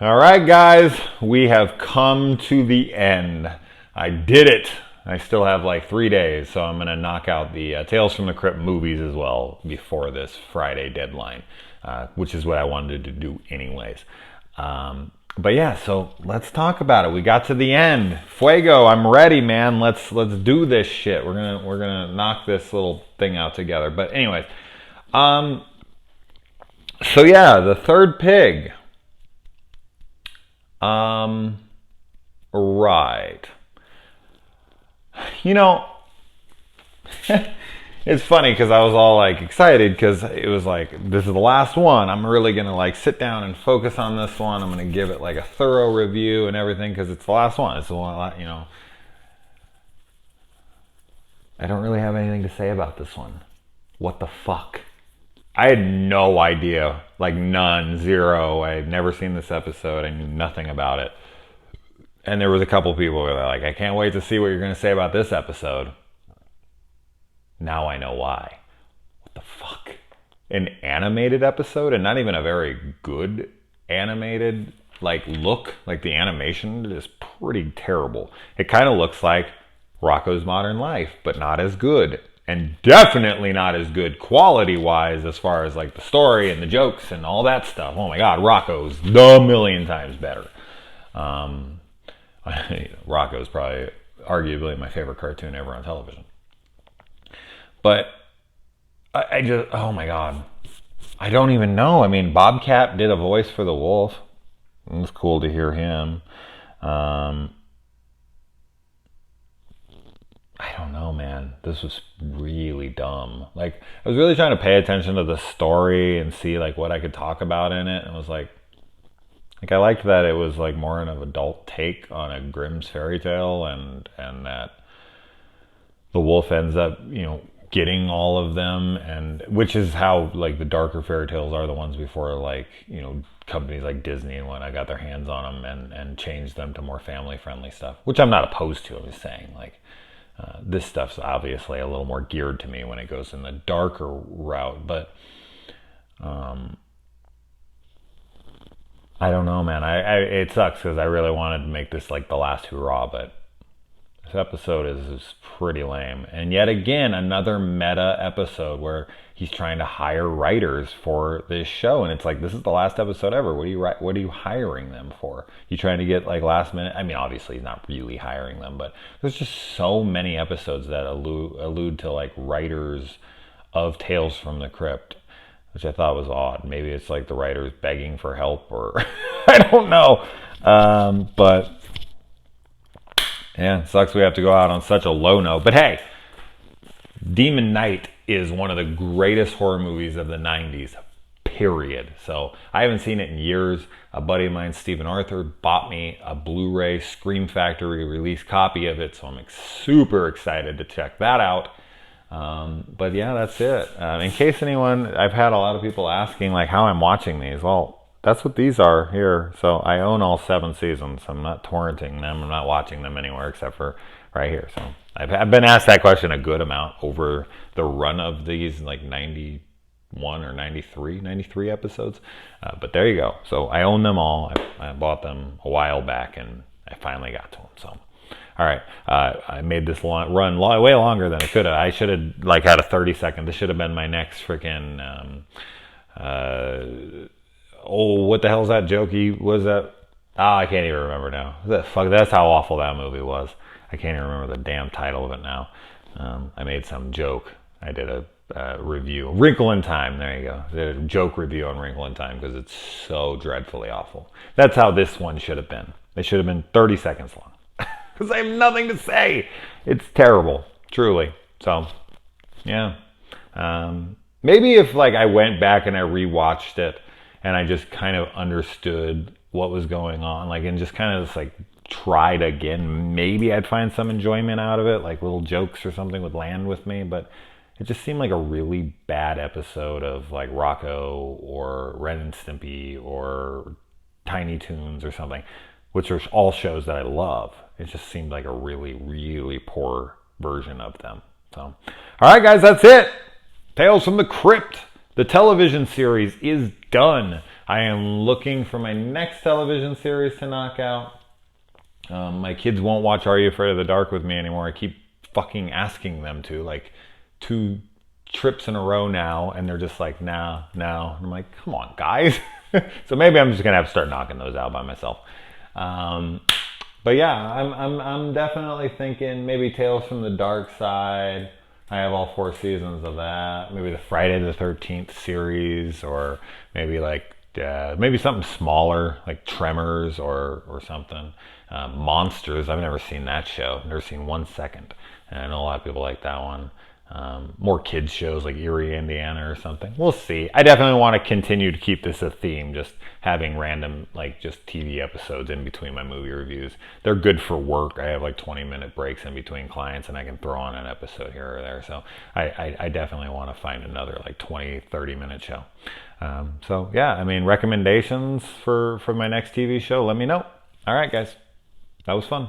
All right, guys, we have come to the end. I did it. I still have like 3 days, so I'm going to knock out the Tales from the Crypt movies as well before this Friday deadline, which is what I wanted to do anyways. But yeah, so let's talk about it. We got to the end. Fuego, I'm ready, man. Let's do this shit. We're gonna knock this little thing out together. But anyways, so yeah, the third pig. Right. You know, it's funny because I was all like excited because it was like, this is the last one. I'm really going to like sit down and focus on this one. I'm going to give it like a thorough review and everything because it's the last one. It's the one, I don't really have anything to say about this one. What the fuck? I had no idea, like none, zero. I had never seen this episode. I knew nothing about it. And there was a couple people who were like, I can't wait to see what you're going to say about this episode. Now I know why. What the fuck? An animated episode, and not even a very good animated like look. Like the animation is pretty terrible. It kind of looks like Rocko's Modern Life, but not as good. And definitely not as good quality-wise as far as like the story and the jokes and all that stuff. Oh my God, Rocko's the million times better. Rocko's probably arguably my favorite cartoon ever on television. But I just, oh my God. I don't even know. I mean, Bobcat did a voice for the wolf. It was cool to hear him. I don't know, man. This was really dumb. Like, I was really trying to pay attention to the story and see like what I could talk about in it. And it was like I liked that it was like more of an adult take on a Grimm's fairy tale, and that the wolf ends up, getting all of them, and which is how like the darker fairy tales are the ones before like, companies like Disney and whatnot got their hands on them and changed them to more family friendly stuff, which I'm not opposed to. I'm just saying like, this stuff's obviously a little more geared to me when it goes in the darker route, but I don't know, man. It sucks because I really wanted to make this like the last hurrah, but this episode is pretty lame. And yet again, another meta episode where he's trying to hire writers for this show, and it's like, this is the last episode ever. What are you hiring them for? You trying to get like last minute? I mean, obviously he's not really hiring them, but there's just so many episodes that allude to like writers of Tales from the Crypt, which I thought was odd. Maybe it's like the writers begging for help, or I don't know. But yeah, it sucks we have to go out on such a low note. But hey, Demon Knight is one of the greatest horror movies of the 90s, period. So I haven't seen it in years. A buddy of mine, Stephen Arthur, bought me a Blu-ray Scream Factory release copy of it, so I'm super excited to check that out. But yeah, that's it. In case anyone, I've had a lot of people asking like how I'm watching these. Well, that's what these are here. So I own all 7 seasons. I'm not torrenting them. I'm not watching them anywhere except for right here. So I've been asked that question a good amount over the run of these, like 91 or 93 episodes. But there you go. So I own them all. I bought them a while back, and I finally got to them. So, all right. I made this run way longer than I could have. I should have like had a 30-second. This should have been my next freaking... what the hell is that joke? Was that? I can't even remember now. That's how awful that movie was. I can't even remember the damn title of it now. I made some joke. I did a review. Wrinkle in Time. There you go. I did a joke review on Wrinkle in Time because it's so dreadfully awful. That's how this one should have been. It should have been 30 seconds long. Because I have nothing to say. It's terrible. Truly. So, yeah. Maybe if like I went back and I rewatched it, and I just kind of understood what was going on, like, and just kind of just like tried again, maybe I'd find some enjoyment out of it, like little jokes or something would land with me. But it just seemed like a really bad episode of like Rocko or Ren and Stimpy or Tiny Toons or something, which are all shows that I love. It just seemed like a really, really poor version of them. So, all right, guys, that's it. Tales from the Crypt. The television series is done. I am looking for my next television series to knock out. My kids won't watch Are You Afraid of the Dark with me anymore. I keep fucking asking them to, like, 2 trips in a row now, and they're just like, nah, no. And I'm like, come on, guys. So maybe I'm just gonna have to start knocking those out by myself. Um, but yeah, I'm definitely thinking maybe Tales from the Dark Side. I have all 4 seasons of that. Maybe the Friday the 13th series, or maybe like maybe something smaller like Tremors or something. Monsters. I've never seen that show. Never seen 1 second, and I know a lot of people like that one. More kids shows like Erie, Indiana or something. We'll see. I definitely want to continue to keep this a theme, just having random like just TV episodes in between my movie reviews. They're good for work. I have like 20-minute breaks in between clients and I can throw on an episode here or there. So I definitely want to find another like 20, 30-minute show. So yeah, I mean, recommendations for my next TV show, let me know. All right, guys. That was fun.